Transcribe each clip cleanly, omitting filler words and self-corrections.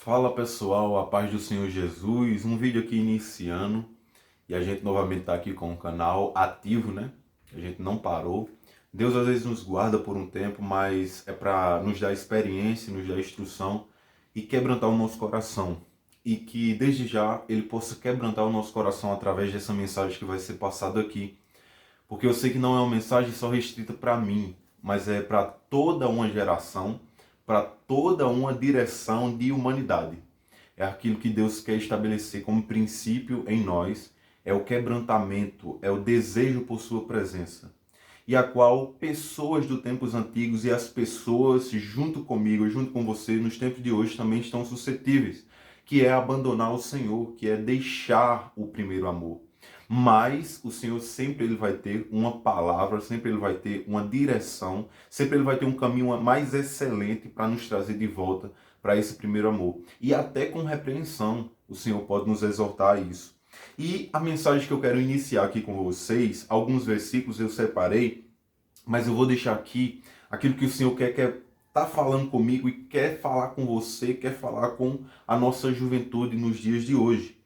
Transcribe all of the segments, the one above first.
Fala pessoal, a paz do Senhor Jesus, um vídeo aqui iniciando e a gente novamente está aqui com o canal ativo, né? A gente não parou. Deus às vezes nos guarda por um tempo, mas é para nos dar experiência, nos dar instrução e quebrantar o nosso coração. E que desde já Ele possa quebrantar o nosso coração através dessa mensagem que vai ser passada aqui. Porque eu sei que não é uma mensagem só restrita para mim, mas é para toda uma geração, para toda uma direção de humanidade. É aquilo que Deus quer estabelecer como princípio em nós, é o quebrantamento, é o desejo por sua presença. E a qual pessoas dos tempos antigos e as pessoas junto comigo, junto com você, nos tempos de hoje também estão suscetíveis, que é abandonar o Senhor, que é deixar o primeiro amor. Mas o Senhor sempre ele vai ter uma palavra, sempre ele vai ter uma direção, sempre ele vai ter um caminho mais excelente para nos trazer de volta para esse primeiro amor. E até com repreensão, o Senhor pode nos exortar a isso. E a mensagem que eu quero iniciar aqui com vocês, alguns versículos eu separei, mas eu vou deixar aqui aquilo que o Senhor quer tá falando comigo e quer falar com você, quer falar com a nossa juventude nos dias de hoje.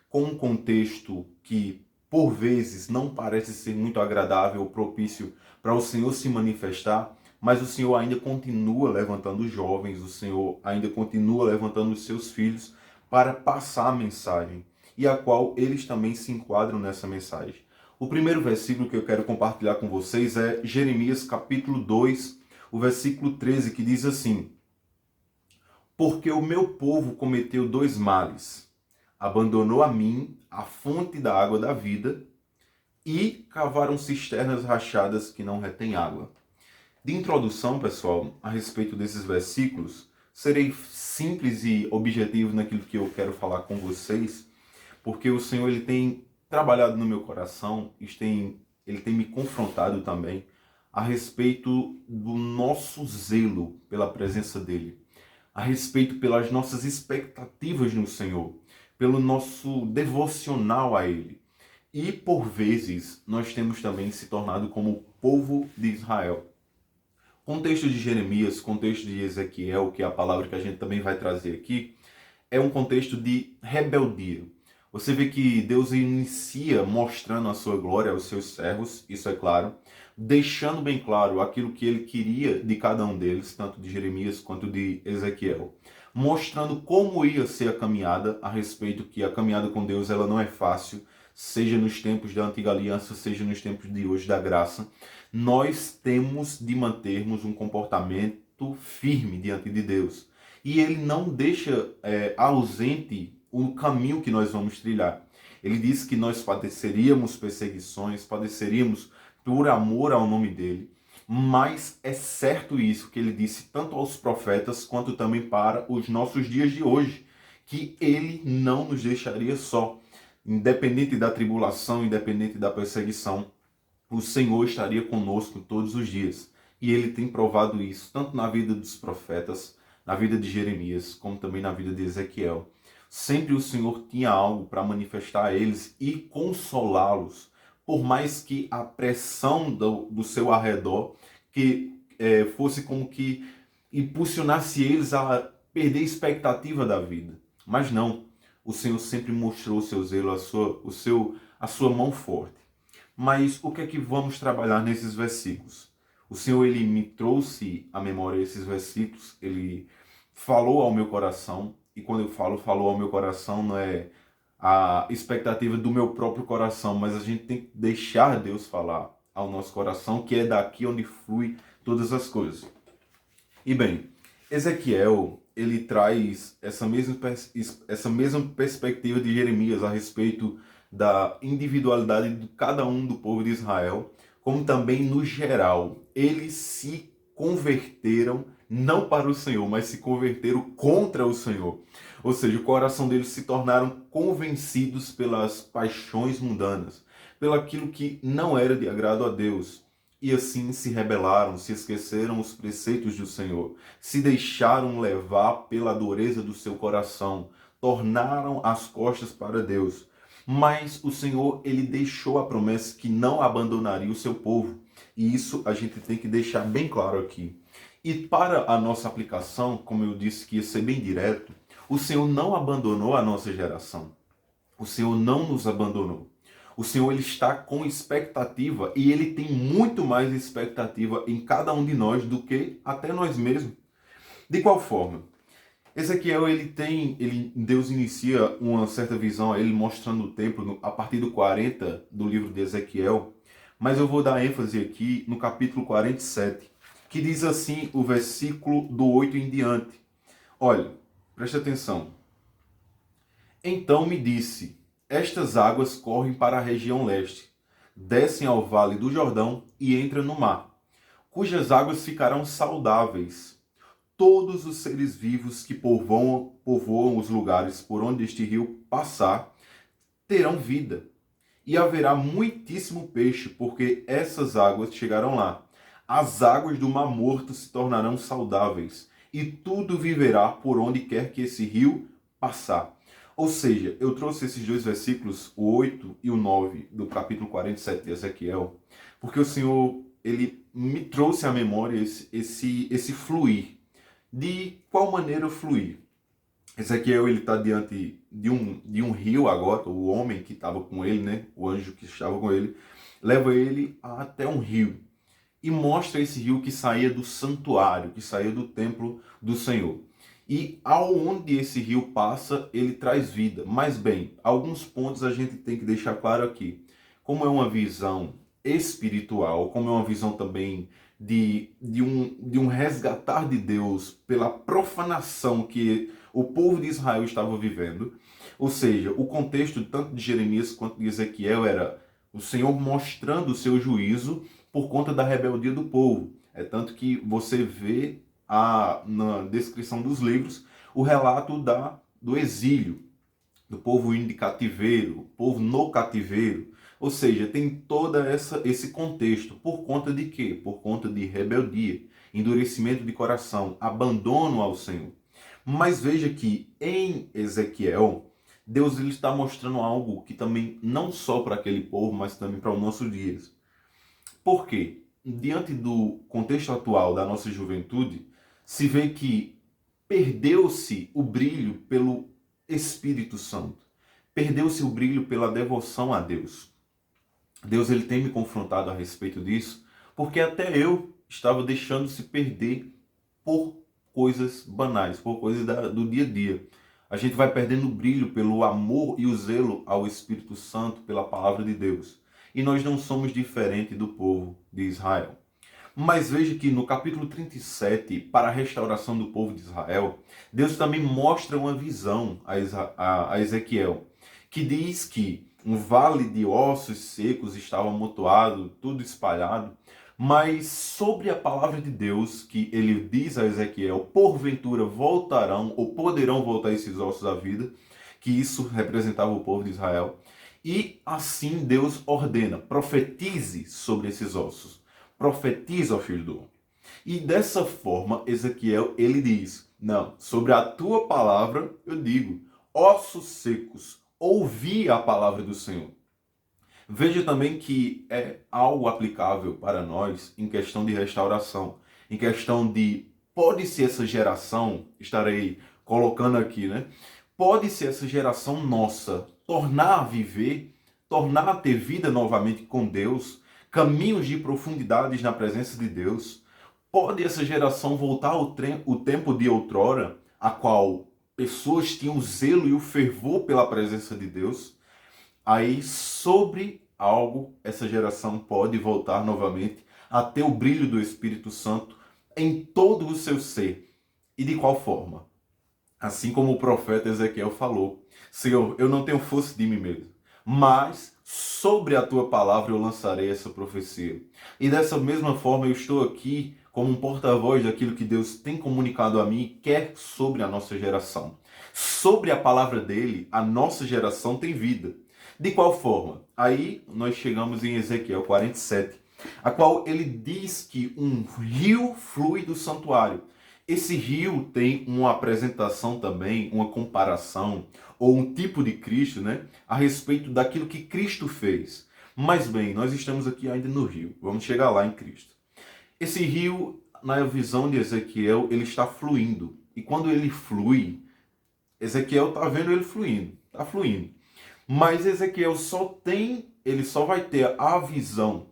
Com um contexto que por vezes não parece ser muito agradável ou propício para o Senhor se manifestar, mas o Senhor ainda continua levantando jovens, o Senhor ainda continua levantando os seus filhos para passar a mensagem, e a qual eles também se enquadram nessa mensagem. O primeiro versículo que eu quero compartilhar com vocês é Jeremias capítulo 2, o versículo 13, que diz assim: Porque o meu povo cometeu dois males, abandonou a mim a fonte da água da vida e cavaram cisternas rachadas que não retêm água. De introdução, pessoal, a respeito desses versículos, serei simples e objetivo naquilo que eu quero falar com vocês, porque o Senhor ele tem trabalhado no meu coração, ele tem me confrontado também a respeito do nosso zelo pela presença dele, a respeito pelas nossas expectativas no Senhor, pelo nosso devocional a Ele. E, por vezes, nós temos também se tornado como o povo de Israel. Contexto de Jeremias, contexto de Ezequiel, que é a palavra que a gente também vai trazer aqui, é um contexto de rebeldia. Você vê que Deus inicia mostrando a sua glória aos seus servos, isso é claro, deixando bem claro aquilo que ele queria de cada um deles, tanto de Jeremias quanto de Ezequiel, mostrando como ia ser a caminhada, a respeito que a caminhada com Deus ela não é fácil, seja nos tempos da antiga aliança, seja nos tempos de hoje da graça. Nós temos de mantermos um comportamento firme diante de Deus. E ele não deixa ausente o caminho que nós vamos trilhar. Ele diz que nós padeceríamos perseguições, padeceríamos por amor ao nome dele, mas é certo isso que ele disse tanto aos profetas quanto também para os nossos dias de hoje, que ele não nos deixaria só, independente da tribulação, independente da perseguição, o Senhor estaria conosco todos os dias. E ele tem provado isso, tanto na vida dos profetas, na vida de Jeremias, como também na vida de Ezequiel. Sempre o Senhor tinha algo para manifestar a eles e consolá-los, por mais que a pressão do seu arredor fosse como que impulsionasse eles a perder a expectativa da vida. Mas não, o Senhor sempre mostrou o seu zelo, a sua mão forte. Mas o que é que vamos trabalhar nesses versículos? O Senhor ele me trouxe à memória esses versículos, ele falou ao meu coração, e quando eu falo falou ao meu coração, não é a expectativa do meu próprio coração, mas a gente tem que deixar Deus falar ao nosso coração, que é daqui onde flui todas as coisas. E bem, Ezequiel, ele traz essa mesma perspectiva de Jeremias a respeito da individualidade de cada um do povo de Israel, como também no geral. Eles se converteram não para o Senhor, mas se converteram contra o Senhor. Ou seja, o coração deles se tornaram convencidos pelas paixões mundanas, pelo aquilo que não era de agrado a Deus. E assim se rebelaram, se esqueceram os preceitos do Senhor, se deixaram levar pela dureza do seu coração, tornaram as costas para Deus. Mas o Senhor, ele deixou a promessa que não abandonaria o seu povo. E isso a gente tem que deixar bem claro aqui. E para a nossa aplicação, como eu disse que ia ser bem direto, O Senhor não abandonou a nossa geração. O Senhor não nos abandonou. O Senhor ele está com expectativa e ele tem muito mais expectativa em cada um de nós do que até nós mesmos. De qual forma? Ezequiel, Deus inicia uma certa visão a ele mostrando o templo a partir do 40 do livro de Ezequiel, mas eu vou dar ênfase aqui no capítulo 47, que diz assim o versículo do 8 em diante. Olha, preste atenção. Então me disse, estas águas correm para a região leste, descem ao vale do Jordão e entram no mar, cujas águas ficarão saudáveis. Todos os seres vivos que povoam os lugares por onde este rio passar terão vida. E haverá muitíssimo peixe, porque essas águas chegarão lá. As águas do Mar Morto se tornarão saudáveis, e tudo viverá por onde quer que esse rio passar. Ou seja, eu trouxe esses dois versículos, o 8 e o 9, do capítulo 47 de Ezequiel, porque o Senhor ele me trouxe à memória esse fluir. De qual maneira fluir? Ezequiel ele está diante de um rio agora, o homem que estava com ele, né? O anjo que estava com ele, leva ele até um rio e mostra esse rio que saía do santuário, que saía do templo do Senhor. E aonde esse rio passa, ele traz vida. Mas bem, alguns pontos a gente tem que deixar claro aqui. Como é uma visão espiritual, como é uma visão também de um resgatar de Deus pela profanação que o povo de Israel estava vivendo. Ou seja, o contexto tanto de Jeremias quanto de Ezequiel era o Senhor mostrando o seu juízo por conta da rebeldia do povo. É tanto que você vê na descrição dos livros o relato do exílio, do povo indo de cativeiro, o povo no cativeiro. Ou seja, tem todo esse contexto. Por conta de quê? Por conta de rebeldia, endurecimento de coração, abandono ao Senhor. Mas veja que em Ezequiel, Deus ele está mostrando algo que também não só para aquele povo, mas também para os nossos dias. Por quê? Diante do contexto atual da nossa juventude, se vê que perdeu-se o brilho pelo Espírito Santo. Perdeu-se o brilho pela devoção a Deus. Deus ele tem me confrontado a respeito disso, porque até eu estava deixando se perder por coisas banais, por coisas do dia a dia. A gente vai perdendo o brilho pelo amor e o zelo ao Espírito Santo, pela palavra de Deus. E nós não somos diferentes do povo de Israel. Mas veja que no capítulo 37, para a restauração do povo de Israel, Deus também mostra uma visão a Ezequiel, que diz que um vale de ossos secos estava amontoado, tudo espalhado, mas sobre a palavra de Deus, que ele diz a Ezequiel, porventura voltarão ou poderão voltar esses ossos à vida, que isso representava o povo de Israel. E assim Deus ordena, profetize sobre esses ossos. Profetiza ao filho do homem. E dessa forma, Ezequiel, ele diz, não, sobre a tua palavra eu digo, ossos secos, ouvi a palavra do Senhor. Veja também que é algo aplicável para nós em questão de restauração, em questão de, pode-se essa geração, estarei colocando aqui, né? Pode-se essa geração nossa tornar a viver, tornar a ter vida novamente com Deus, caminhos de profundidades na presença de Deus. Pode essa geração voltar ao tempo de outrora, a qual pessoas tinham o zelo e o fervor pela presença de Deus. Aí, sobre algo, essa geração pode voltar novamente a ter o brilho do Espírito Santo em todo o seu ser. E de qual forma? Assim como o profeta Ezequiel falou, Senhor, eu não tenho força de mim mesmo, mas sobre a tua palavra eu lançarei essa profecia. E dessa mesma forma eu estou aqui como um porta-voz daquilo que Deus tem comunicado a mim e quer sobre a nossa geração. Sobre a palavra dele, a nossa geração tem vida. De qual forma? Aí nós chegamos em Ezequiel 47, a qual ele diz que um rio flui do santuário. Esse rio tem uma apresentação também, uma comparação, ou um tipo de Cristo, né? A respeito daquilo que Cristo fez. Mas bem, nós estamos aqui ainda no rio. Vamos chegar lá em Cristo. Esse rio, na visão de Ezequiel, ele está fluindo. E quando ele flui, Ezequiel está vendo ele fluindo, está fluindo. Mas Ezequiel ele só vai ter a visão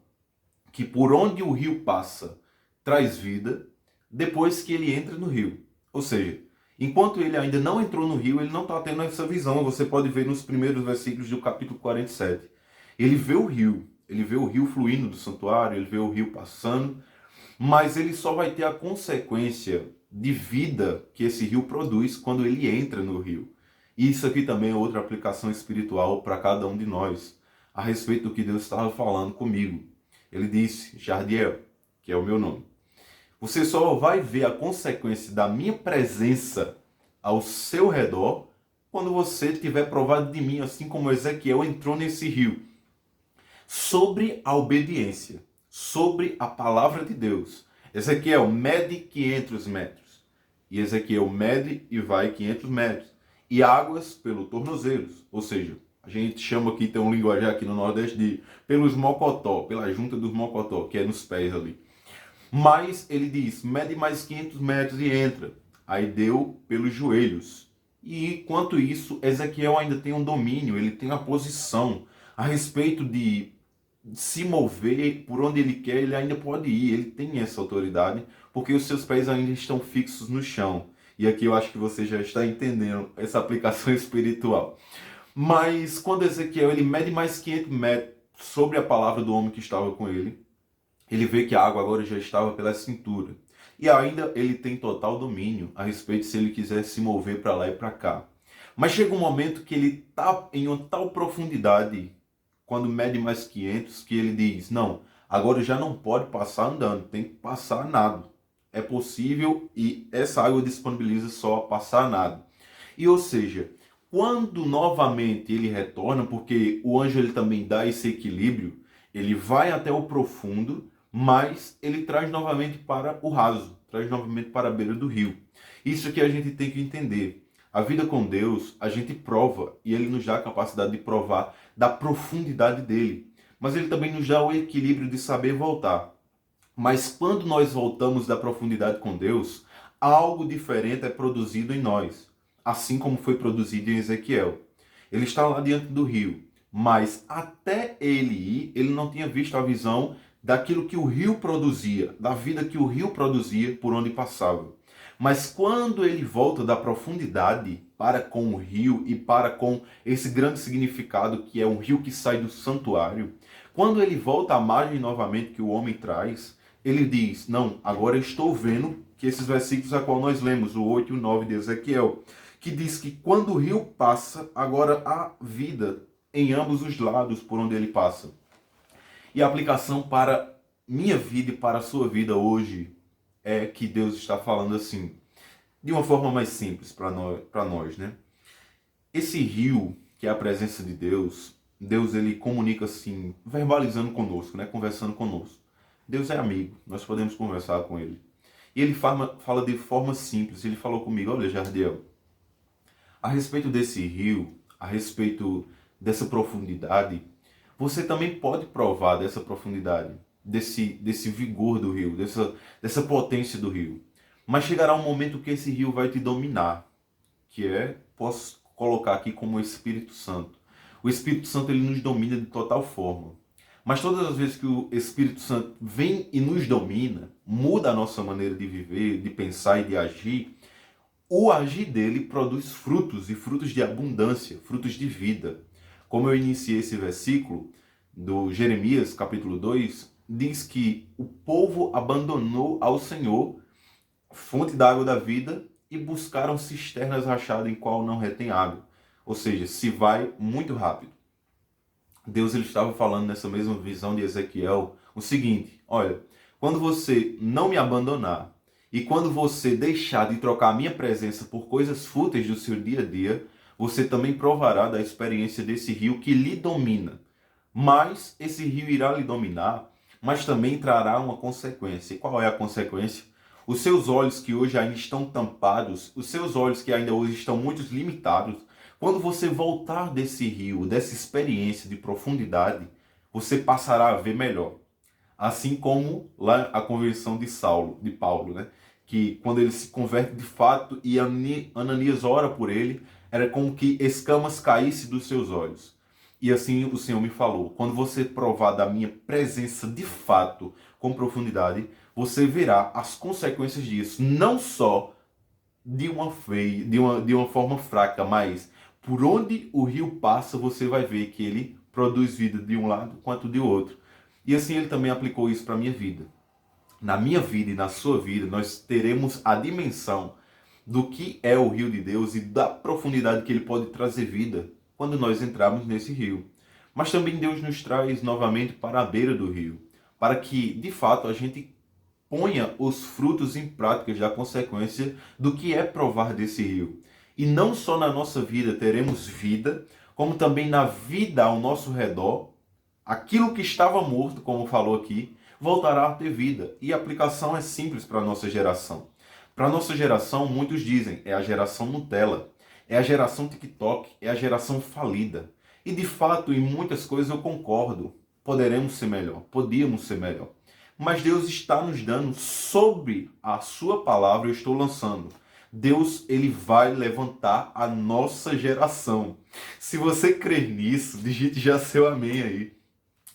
que por onde o rio passa traz vida depois que ele entra no rio. Ou seja, enquanto ele ainda não entrou no rio, ele não está tendo essa visão. Você pode ver nos primeiros versículos do capítulo 47. Ele vê o rio fluindo do santuário, ele vê o rio passando, mas ele só vai ter a consequência de vida que esse rio produz quando ele entra no rio. E isso aqui também é outra aplicação espiritual para cada um de nós, a respeito do que Deus estava falando comigo. Ele disse, Jardiel, que é o meu nome, você só vai ver a consequência da minha presença ao seu redor quando você tiver provado de mim, assim como Ezequiel entrou nesse rio. Sobre a obediência, sobre a palavra de Deus. Ezequiel mede 500 metros. E Ezequiel mede e vai 500 metros. E águas pelo tornozelos. Ou seja, a gente chama aqui, tem um linguajar aqui no Nordeste de pelos mocotó, pela junta dos mocotó, que é nos pés ali. Mas ele diz, mede mais 500 metros e entra. Aí deu pelos joelhos. E quanto isso, Ezequiel ainda tem um domínio, ele tem a posição a respeito de se mover por onde ele quer, ele ainda pode ir, ele tem essa autoridade, porque os seus pés ainda estão fixos no chão. E aqui eu acho que você já está entendendo essa aplicação espiritual. Mas quando Ezequiel ele mede mais 500 metros sobre a palavra do homem que estava com ele vê que a água agora já estava pela cintura. E ainda ele tem total domínio a respeito se ele quiser se mover para lá e para cá. Mas chega um momento que ele está em uma tal profundidade, quando mede mais 500, que ele diz, não, agora já não pode passar andando, tem que passar nado. É possível e essa água disponibiliza só passar nado. E ou seja, quando novamente ele retorna, porque o anjo ele também dá esse equilíbrio, ele vai até o profundo, mas ele traz novamente para o raso, traz novamente para a beira do rio. Isso que a gente tem que entender. A vida com Deus, a gente prova, e Ele nos dá a capacidade de provar da profundidade dele. Mas Ele também nos dá o equilíbrio de saber voltar. Mas quando nós voltamos da profundidade com Deus, algo diferente é produzido em nós, assim como foi produzido em Ezequiel. Ele está lá diante do rio, mas até ele ir, ele não tinha visto a visão daquilo que o rio produzia, da vida que o rio produzia por onde passava. Mas quando ele volta da profundidade para com o rio e para com esse grande significado que é um rio que sai do santuário, quando ele volta à margem novamente que o homem traz, ele diz, não, agora eu estou vendo que esses versículos a qual nós lemos, o 8 e o 9 de Ezequiel, que diz que quando o rio passa, agora há vida em ambos os lados por onde ele passa. E a aplicação para minha vida e para a sua vida hoje é que Deus está falando assim, de uma forma mais simples para nós, né? Esse rio, que é a presença de Deus, Deus ele comunica assim, verbalizando conosco, né? Conversando conosco. Deus é amigo, nós podemos conversar com ele. E ele fala de forma simples, ele falou comigo, olha Jardiel, a respeito desse rio, a respeito dessa profundidade, você também pode provar dessa profundidade, desse vigor do rio, dessa potência do rio. Mas chegará um momento que esse rio vai te dominar, que posso colocar aqui como o Espírito Santo. O Espírito Santo ele nos domina de total forma. Mas todas as vezes que o Espírito Santo vem e nos domina, muda a nossa maneira de viver, de pensar e de agir, o agir dele produz frutos, e frutos de abundância, frutos de vida. Como eu iniciei esse versículo do Jeremias, capítulo 2, diz que o povo abandonou ao Senhor, fonte da água da vida, e buscaram cisternas rachadas em qual não retém água. Ou seja, se vai muito rápido. Deus ele estava falando nessa mesma visão de Ezequiel o seguinte, olha, quando você não me abandonar e quando você deixar de trocar a minha presença por coisas fúteis do seu dia a dia, você também provará da experiência desse rio que lhe domina. Mas esse rio irá lhe dominar, mas também trará uma consequência. E qual é a consequência? Os seus olhos que hoje ainda estão tampados, os seus olhos que ainda hoje estão muito limitados, quando você voltar desse rio, dessa experiência de profundidade, você passará a ver melhor. Assim como lá a conversão de Paulo, né? que quando ele se converte de fato e Ananias ora por ele, era como que escamas caíssem dos seus olhos. E assim o Senhor me falou: quando você provar da minha presença de fato, com profundidade, você verá as consequências disso, não só de uma forma fraca, mas por onde o rio passa, você vai ver que ele produz vida de um lado quanto de outro. E assim ele também aplicou isso para a minha vida. Na minha vida e na sua vida, nós teremos a dimensão do que é o rio de Deus e da profundidade que ele pode trazer vida quando nós entrarmos nesse rio. Mas também Deus nos traz novamente para a beira do rio, para que, de fato, a gente ponha os frutos em práticas da consequência do que é provar desse rio. E não só na nossa vida teremos vida, como também na vida ao nosso redor, aquilo que estava morto, como falou aqui, voltará a ter vida. E a aplicação é simples para a nossa geração. Para a nossa geração, muitos dizem, é a geração Nutella, é a geração TikTok, é a geração falida. E de fato, em muitas coisas eu concordo. Poderemos ser melhor, podíamos ser melhor. Mas Deus está nos dando, sobre a sua palavra eu estou lançando. Deus, ele vai levantar a nossa geração. Se você crer nisso, digite já seu amém aí.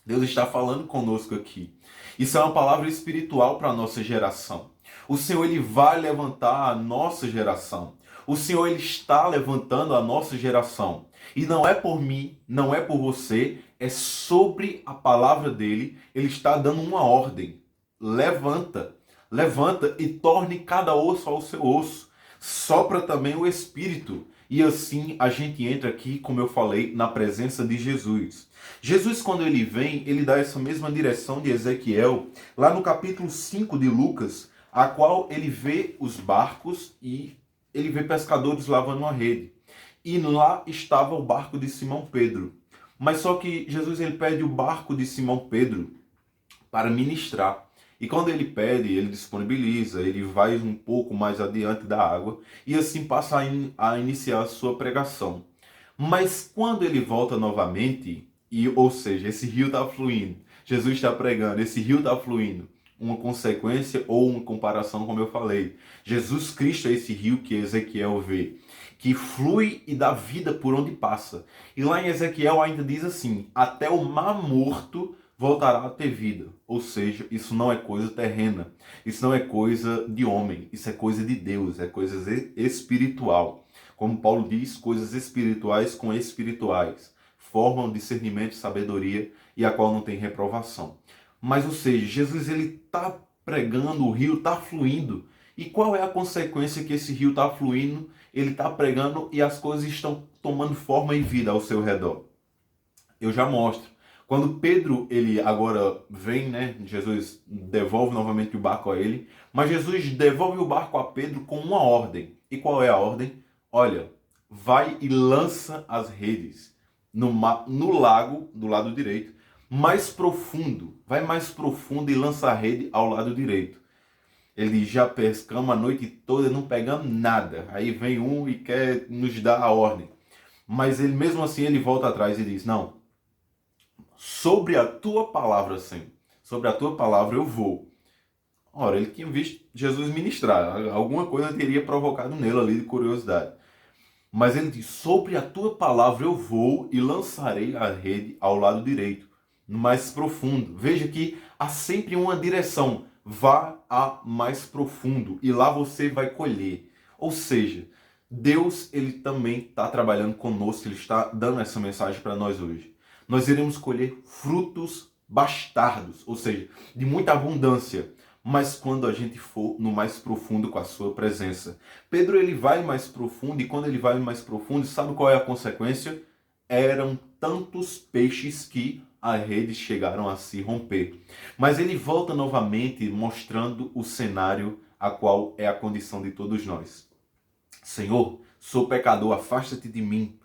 Deus está falando conosco aqui. Isso é uma palavra espiritual para a nossa geração. O Senhor, ele vai levantar a nossa geração. O Senhor, ele está levantando a nossa geração. E não é por mim, não é por você, é sobre a palavra dele. Ele está dando uma ordem. Levanta, levanta e torne cada osso ao seu osso. Sopra também o Espírito. E assim a gente entra aqui, como eu falei, na presença de Jesus. Jesus, quando ele vem, ele dá essa mesma direção de Ezequiel, lá no capítulo 5 de Lucas, a qual ele vê os barcos e ele vê pescadores lavando uma rede. E lá estava o barco de Simão Pedro. Mas só que Jesus, ele pede o barco de Simão Pedro para ministrar. E quando ele pede, ele disponibiliza, ele vai um pouco mais adiante da água e assim passa a iniciar a sua pregação. Mas quando ele volta novamente, ou seja, esse rio está fluindo, Jesus está pregando, esse rio está fluindo, uma consequência ou uma comparação, como eu falei. Jesus Cristo é esse rio que Ezequiel vê, que flui e dá vida por onde passa. E lá em Ezequiel ainda diz assim: até o mar morto voltará a ter vida. Ou seja, isso não é coisa terrena, isso não é coisa de homem, isso é coisa de Deus, é coisa espiritual. Como Paulo diz, coisas espirituais com espirituais formam discernimento e sabedoria e a qual não tem reprovação. Mas, ou seja, Jesus, ele está pregando, o rio está fluindo. E qual é a consequência que esse rio está fluindo, ele está pregando e as coisas estão tomando forma e vida ao seu redor? Eu já mostro. Quando Pedro, ele agora vem, né? Jesus devolve novamente o barco a ele, mas Jesus devolve o barco a Pedro com uma ordem. E qual é a ordem? Olha, vai e lança as redes no lago do lado direito, mais profundo. Vai mais profundo e lança a rede ao lado direito. Ele já pescamos a noite toda, não pegamos nada. Aí vem um e quer nos dar a ordem. Mas ele mesmo assim ele volta atrás e diz: não, sobre a tua palavra, Senhor, sobre a tua palavra eu vou. Ora, ele tinha visto Jesus ministrar, alguma coisa teria provocado nele ali de curiosidade. Mas ele diz: sobre a tua palavra eu vou e lançarei a rede ao lado direito, no mais profundo. Veja que há sempre uma direção. Vá a mais profundo e lá você vai colher. Ou seja, Deus, ele também está trabalhando conosco, ele está dando essa mensagem para nós hoje. Nós iremos colher frutos bastardos, ou seja, de muita abundância, mas quando a gente for no mais profundo com a sua presença. Pedro, ele vai mais profundo, e quando ele vai mais profundo, sabe qual é a consequência? Eram tantos peixes que as redes chegaram a se romper. Mas ele volta novamente mostrando o cenário a qual é a condição de todos nós. Senhor, sou pecador, afasta-te de mim.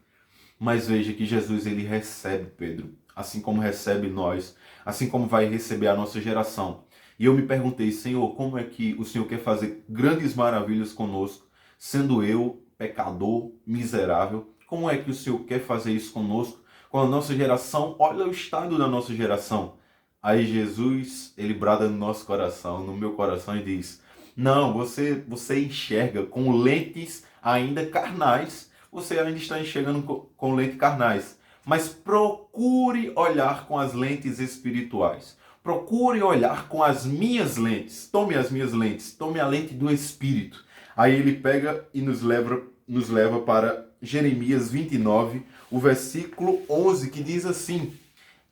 Mas veja que Jesus, ele recebe Pedro, assim como recebe nós, assim como vai receber a nossa geração. E eu me perguntei: Senhor, como é que o Senhor quer fazer grandes maravilhas conosco, sendo eu pecador, miserável? Como é que o Senhor quer fazer isso conosco, com a nossa geração? Olha o estado da nossa geração. Aí Jesus, ele brada no nosso coração, no meu coração, e diz: Não, você enxerga com lentes ainda carnais, você ainda está enxergando com lentes carnais. Mas procure olhar com as lentes espirituais. Procure olhar com as minhas lentes. Tome as minhas lentes, tome a lente do Espírito. Aí ele pega e nos leva para Jeremias 29, o versículo 11, que diz assim: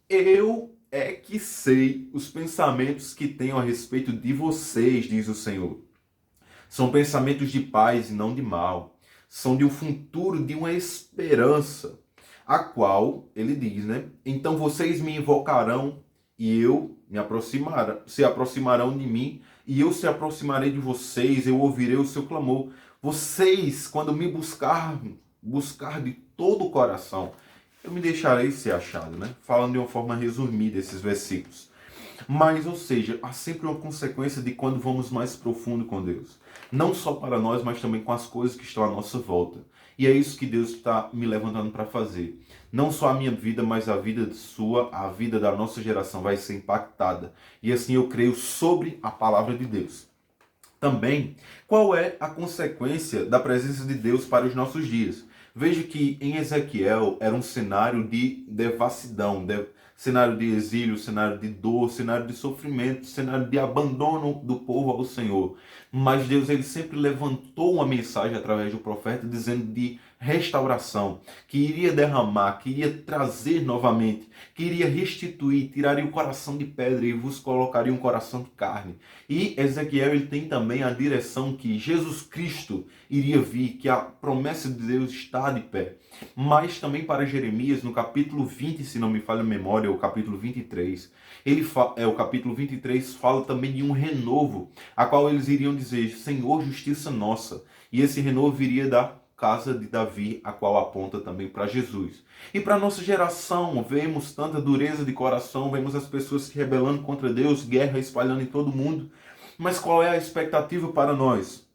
Eu é que sei os pensamentos que tenho a respeito de vocês, diz o Senhor. São pensamentos de paz e não de mal. São de um futuro, de uma esperança, a qual, ele diz, né? Então vocês me invocarão e eu se aproximarão de mim e eu se aproximarei de vocês, eu ouvirei o seu clamor. Vocês, quando me buscar de todo o coração, eu me deixarei ser achado, né? Falando de uma forma resumida esses versículos. Mas, ou seja, há sempre uma consequência de quando vamos mais profundo com Deus. Não só para nós, mas também com as coisas que estão à nossa volta. E é isso que Deus está me levantando para fazer. Não só a minha vida, mas a vida sua, a vida da nossa geração vai ser impactada. E assim eu creio sobre a palavra de Deus. Também, qual é a consequência da presença de Deus para os nossos dias? Veja que em Ezequiel era um cenário de devassidão, cenário de exílio, cenário de dor, cenário de sofrimento, cenário de abandono do povo ao Senhor. Mas Deus ele sempre levantou uma mensagem através do profeta dizendo de restauração, que iria derramar, que iria trazer novamente, que iria restituir, tiraria o coração de pedra e vos colocaria um coração de carne. E Ezequiel ele tem também a direção que Jesus Cristo iria vir, que a promessa de Deus está de pé. Mas também para Jeremias, no capítulo 20, se não me falha a memória, o capítulo 23, o capítulo 23 fala também de um renovo, a qual eles iriam dizer, Senhor, justiça nossa. E esse renovo viria da casa de Davi, a qual aponta também para Jesus. E para a nossa geração, vemos tanta dureza de coração, vemos as pessoas se rebelando contra Deus, guerra espalhando em todo mundo. Mas qual é a expectativa para nós?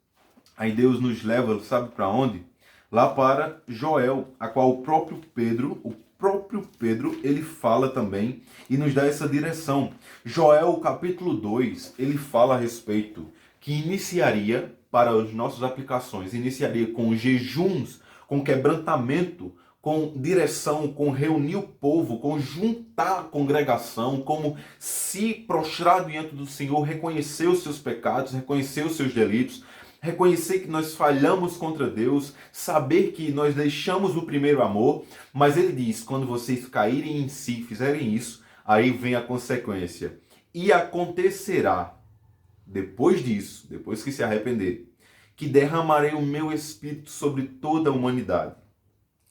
Aí Deus nos leva, sabe para onde? Lá para Joel, a qual o próprio Pedro, ele fala também e nos dá essa direção. Joel, capítulo 2, ele fala a respeito que iniciaria para as nossas aplicações, iniciaria com jejuns, com quebrantamento, com direção, com reunir o povo, com juntar a congregação, como se prostrar diante do Senhor, reconhecer os seus pecados, reconhecer os seus delitos, reconhecer que nós falhamos contra Deus, saber que nós deixamos o primeiro amor, mas ele diz, quando vocês caírem em si, fizerem isso, aí vem a consequência. E acontecerá, depois disso, depois que se arrepender, que derramarei o meu espírito sobre toda a humanidade.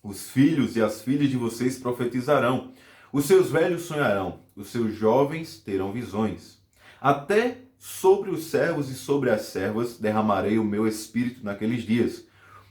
Os filhos e as filhas de vocês profetizarão, os seus velhos sonharão, os seus jovens terão visões. Até sobre os servos e sobre as servas derramarei o meu espírito naqueles dias.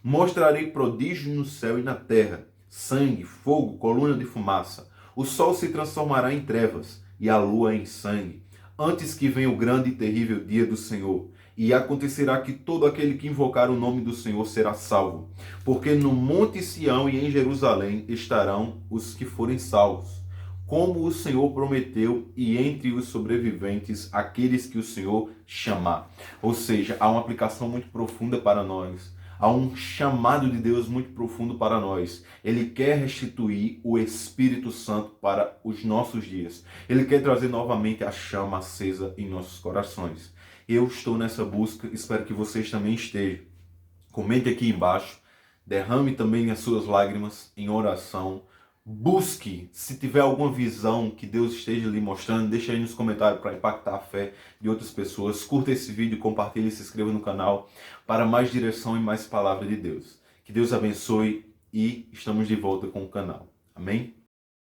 Mostrarei prodígio no céu e na terra, sangue, fogo, coluna de fumaça. O sol se transformará em trevas e a lua em sangue, antes que venha o grande e terrível dia do Senhor. E acontecerá que todo aquele que invocar o nome do Senhor será salvo. Porque no monte Sião e em Jerusalém estarão os que forem salvos, como o Senhor prometeu, e entre os sobreviventes, aqueles que o Senhor chamar. Ou seja, há uma aplicação muito profunda para nós. Há um chamado de Deus muito profundo para nós. Ele quer restituir o Espírito Santo para os nossos dias. Ele quer trazer novamente a chama acesa em nossos corações. Eu estou nessa busca, espero que vocês também estejam. Comente aqui embaixo, derrame também as suas lágrimas em oração. Busque, se tiver alguma visão que Deus esteja lhe mostrando, deixa aí nos comentários para impactar a fé de outras pessoas. Curta esse vídeo, compartilhe e se inscreva no canal para mais direção e mais palavra de Deus. Que Deus abençoe e estamos de volta com o canal. Amém?